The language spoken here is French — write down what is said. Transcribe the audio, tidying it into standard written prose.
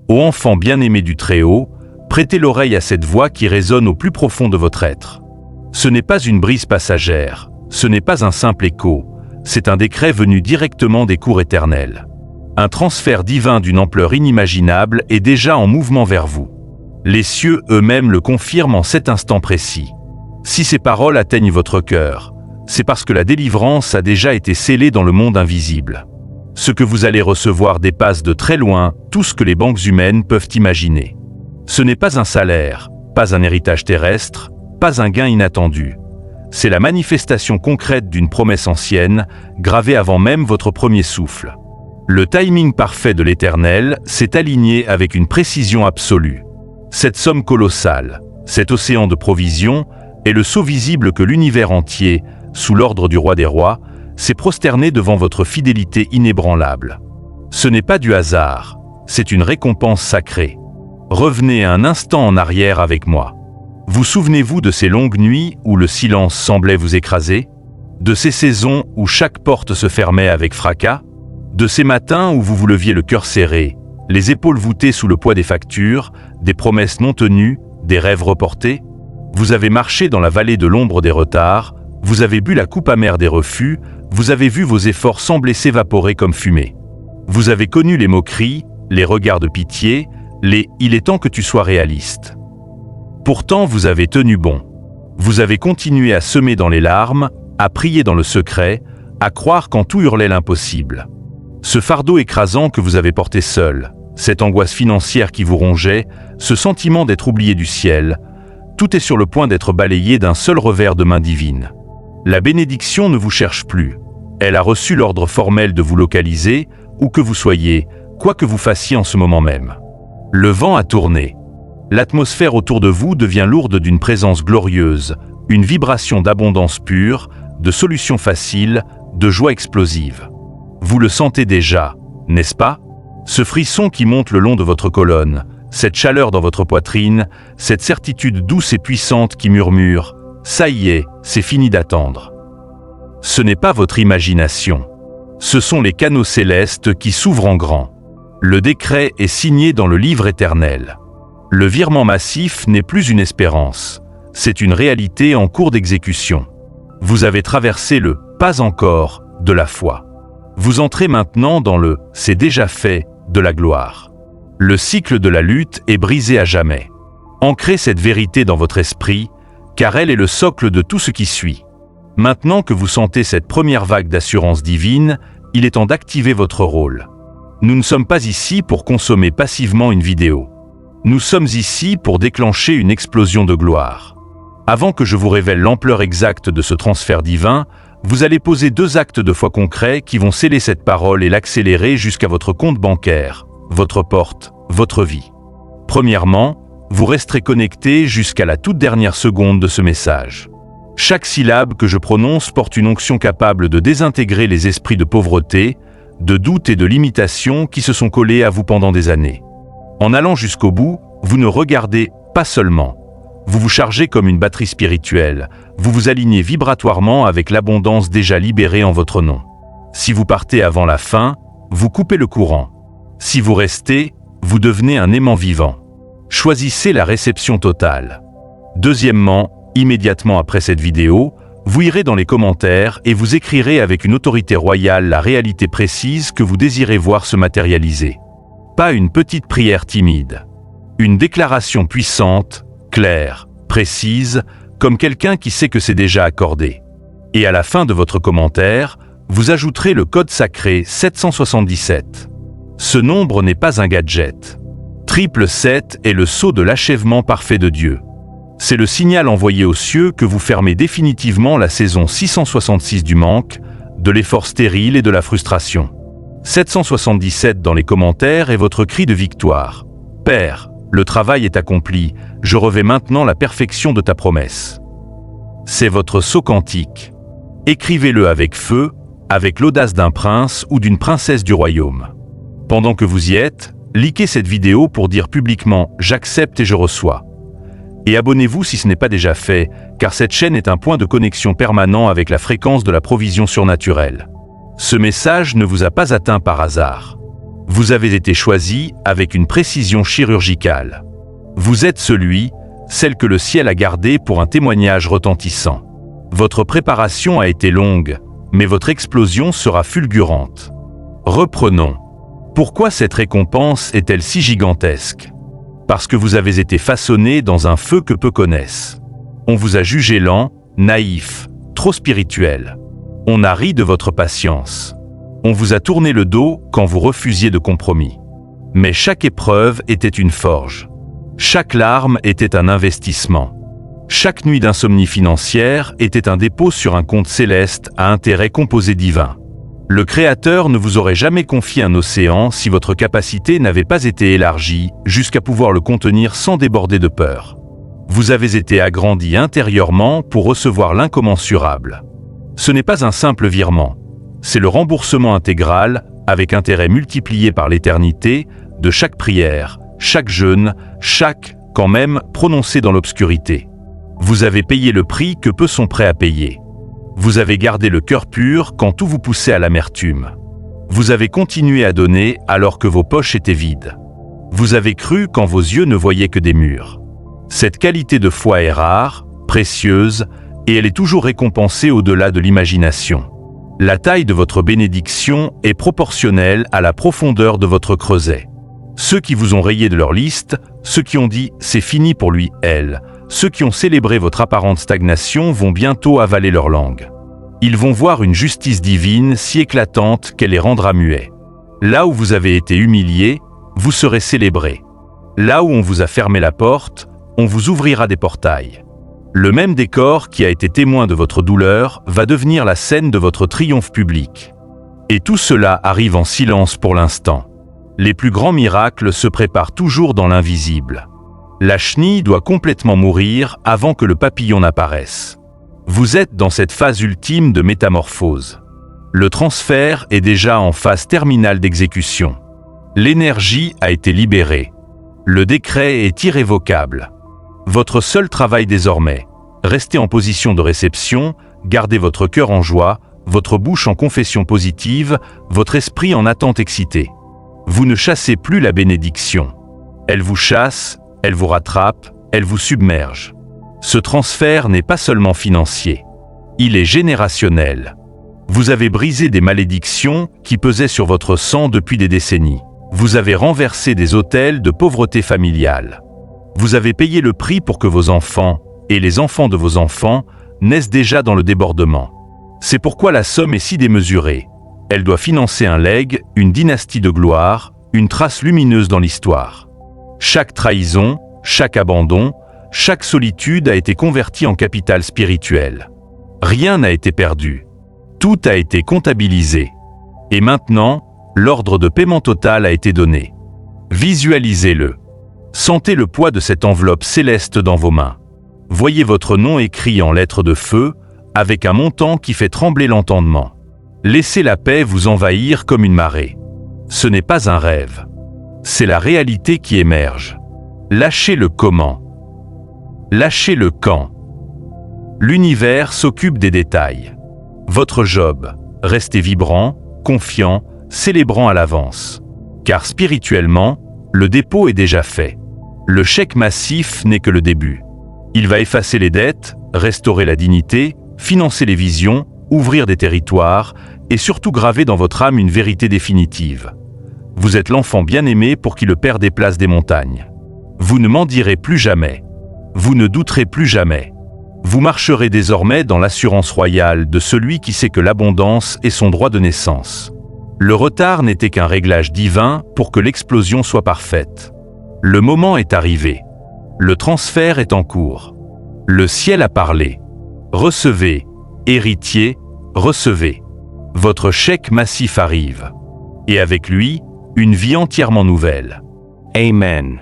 Ô enfant bien-aimé du Très-Haut, prêtez l'oreille à cette voix qui résonne au plus profond de votre être. Ce n'est pas une brise passagère, ce n'est pas un simple écho, c'est un décret venu directement des cours éternels. Un transfert divin d'une ampleur inimaginable est déjà en mouvement vers vous. Les cieux eux-mêmes le confirment en cet instant précis. Si ces paroles atteignent votre cœur, c'est parce que la délivrance a déjà été scellée dans le monde invisible. Ce que vous allez recevoir dépasse de très loin tout ce que les banques humaines peuvent imaginer. Ce n'est pas un salaire, pas un héritage terrestre, pas un gain inattendu. C'est la manifestation concrète d'une promesse ancienne, gravée avant même votre premier souffle. Le timing parfait de l'Éternel s'est aligné avec une précision absolue. Cette somme colossale, cet océan de provisions, est le sceau visible que l'univers entier, sous l'ordre du roi des rois, s'est prosterné devant votre fidélité inébranlable. Ce n'est pas du hasard, c'est une récompense sacrée. Revenez un instant en arrière avec moi. Vous souvenez-vous de ces longues nuits où le silence semblait vous écraser? De ces saisons où chaque porte se fermait avec fracas? De ces matins où vous vous leviez le cœur serré, les épaules voûtées sous le poids des factures, des promesses non tenues, des rêves reportés? Vous avez marché dans la vallée de l'ombre des retards, vous avez bu la coupe amère des refus, vous avez vu vos efforts sembler s'évaporer comme fumée. Vous avez connu les moqueries, les regards de pitié, les « il est temps que tu sois réaliste ». Pourtant, vous avez tenu bon. Vous avez continué à semer dans les larmes, à prier dans le secret, à croire quand tout hurlait l'impossible. Ce fardeau écrasant que vous avez porté seul, cette angoisse financière qui vous rongeait, ce sentiment d'être oublié du ciel, tout est sur le point d'être balayé d'un seul revers de main divine. La bénédiction ne vous cherche plus. Elle a reçu l'ordre formel de vous localiser, où que vous soyez, quoi que vous fassiez en ce moment même. Le vent a tourné. L'atmosphère autour de vous devient lourde d'une présence glorieuse, une vibration d'abondance pure, de solutions faciles, de joie explosive. Vous le sentez déjà, n'est-ce pas? Ce frisson qui monte le long de votre colonne, cette chaleur dans votre poitrine, cette certitude douce et puissante qui murmure « Ça y est, c'est fini d'attendre ». Ce n'est pas votre imagination. Ce sont les canaux célestes qui s'ouvrent en grand. Le décret est signé dans le livre éternel. Le virement massif n'est plus une espérance, c'est une réalité en cours d'exécution. Vous avez traversé le « pas encore » de la foi. Vous entrez maintenant dans le « c'est déjà fait » de la gloire. Le cycle de la lutte est brisé à jamais. Ancrez cette vérité dans votre esprit, car elle est le socle de tout ce qui suit. Maintenant que vous sentez cette première vague d'assurance divine, il est temps d'activer votre rôle. Nous ne sommes pas ici pour consommer passivement une vidéo. Nous sommes ici pour déclencher une explosion de gloire. Avant que je vous révèle l'ampleur exacte de ce transfert divin, vous allez poser 2 actes de foi concrets qui vont sceller cette parole et l'accélérer jusqu'à votre compte bancaire, votre porte, votre vie. Premièrement, vous resterez connecté jusqu'à la toute dernière seconde de ce message. Chaque syllabe que je prononce porte une onction capable de désintégrer les esprits de pauvreté, de doute et de limitation qui se sont collés à vous pendant des années. En allant jusqu'au bout, vous ne regardez pas seulement. Vous vous chargez comme une batterie spirituelle, vous vous alignez vibratoirement avec l'abondance déjà libérée en votre nom. Si vous partez avant la fin, vous coupez le courant. Si vous restez, vous devenez un aimant vivant. Choisissez la réception totale. Deuxièmement, immédiatement après cette vidéo, vous irez dans les commentaires et vous écrirez avec une autorité royale la réalité précise que vous désirez voir se matérialiser. Pas une petite prière timide. Une déclaration puissante, claire, précise, comme quelqu'un qui sait que c'est déjà accordé. Et à la fin de votre commentaire, vous ajouterez le code sacré 777. Ce nombre n'est pas un gadget. 777 est le sceau de l'achèvement parfait de Dieu. C'est le signal envoyé aux cieux que vous fermez définitivement la saison 666 du manque, de l'effort stérile et de la frustration. 777 dans les commentaires est votre cri de victoire. Père, le travail est accompli, je revêts maintenant la perfection de ta promesse. C'est votre sceau quantique. Écrivez-le avec feu, avec l'audace d'un prince ou d'une princesse du royaume. Pendant que vous y êtes, likez cette vidéo pour dire publiquement « J'accepte et je reçois ». Et abonnez-vous si ce n'est pas déjà fait, car cette chaîne est un point de connexion permanent avec la fréquence de la provision surnaturelle. Ce message ne vous a pas atteint par hasard. Vous avez été choisi avec une précision chirurgicale. Vous êtes celle que le ciel a gardée pour un témoignage retentissant. Votre préparation a été longue, mais votre explosion sera fulgurante. Reprenons. Pourquoi cette récompense est-elle si gigantesque? Parce que vous avez été façonné dans un feu que peu connaissent. On vous a jugé lent, naïf, trop spirituel. On a ri de votre patience. On vous a tourné le dos quand vous refusiez de compromis. Mais chaque épreuve était une forge. Chaque larme était un investissement. Chaque nuit d'insomnie financière était un dépôt sur un compte céleste à intérêt composé divin. Le Créateur ne vous aurait jamais confié un océan si votre capacité n'avait pas été élargie jusqu'à pouvoir le contenir sans déborder de peur. Vous avez été agrandi intérieurement pour recevoir l'incommensurable. Ce n'est pas un simple virement, c'est le remboursement intégral, avec intérêt multiplié par l'éternité, de chaque prière, chaque jeûne, chaque « quand même » prononcé dans l'obscurité. Vous avez payé le prix que peu sont prêts à payer. Vous avez gardé le cœur pur quand tout vous poussait à l'amertume. Vous avez continué à donner alors que vos poches étaient vides. Vous avez cru quand vos yeux ne voyaient que des murs. Cette qualité de foi est rare, précieuse, et elle est toujours récompensée au-delà de l'imagination. La taille de votre bénédiction est proportionnelle à la profondeur de votre creuset. Ceux qui vous ont rayé de leur liste, ceux qui ont dit « c'est fini pour lui, elle », ceux qui ont célébré votre apparente stagnation vont bientôt avaler leur langue. Ils vont voir une justice divine si éclatante qu'elle les rendra muets. Là où vous avez été humilié, vous serez célébré. Là où on vous a fermé la porte, on vous ouvrira des portails. Le même décor qui a été témoin de votre douleur va devenir la scène de votre triomphe public. Et tout cela arrive en silence pour l'instant. Les plus grands miracles se préparent toujours dans l'invisible. La chenille doit complètement mourir avant que le papillon n'apparaisse. Vous êtes dans cette phase ultime de métamorphose. Le transfert est déjà en phase terminale d'exécution. L'énergie a été libérée. Le décret est irrévocable. Votre seul travail désormais, restez en position de réception, gardez votre cœur en joie, votre bouche en confession positive, votre esprit en attente excitée. Vous ne chassez plus la bénédiction. Elle vous chasse, elle vous rattrape, elle vous submerge. Ce transfert n'est pas seulement financier. Il est générationnel. Vous avez brisé des malédictions qui pesaient sur votre sang depuis des décennies. Vous avez renversé des autels de pauvreté familiale. Vous avez payé le prix pour que vos enfants, et les enfants de vos enfants, naissent déjà dans le débordement. C'est pourquoi la somme est si démesurée. Elle doit financer un legs, une dynastie de gloire, une trace lumineuse dans l'histoire. Chaque trahison, chaque abandon, chaque solitude a été convertie en capital spirituel. Rien n'a été perdu. Tout a été comptabilisé. Et maintenant, l'ordre de paiement total a été donné. Visualisez-le. Sentez le poids de cette enveloppe céleste dans vos mains. Voyez votre nom écrit en lettres de feu, avec un montant qui fait trembler l'entendement. Laissez la paix vous envahir comme une marée. Ce n'est pas un rêve. C'est la réalité qui émerge. Lâchez le comment. Lâchez le quand. L'univers s'occupe des détails. Votre job, restez vibrant, confiant, célébrant à l'avance. Car spirituellement, le dépôt est déjà fait. Le chèque massif n'est que le début. Il va effacer les dettes, restaurer la dignité, financer les visions, ouvrir des territoires et surtout graver dans votre âme une vérité définitive. Vous êtes l'enfant bien-aimé pour qui le Père déplace des montagnes. Vous ne mendirez plus jamais. Vous ne douterez plus jamais. Vous marcherez désormais dans l'assurance royale de celui qui sait que l'abondance est son droit de naissance. Le retard n'était qu'un réglage divin pour que l'explosion soit parfaite. Le moment est arrivé. Le transfert est en cours. Le ciel a parlé. Recevez, héritier, recevez. Votre chèque massif arrive. Et avec lui, une vie entièrement nouvelle. Amen.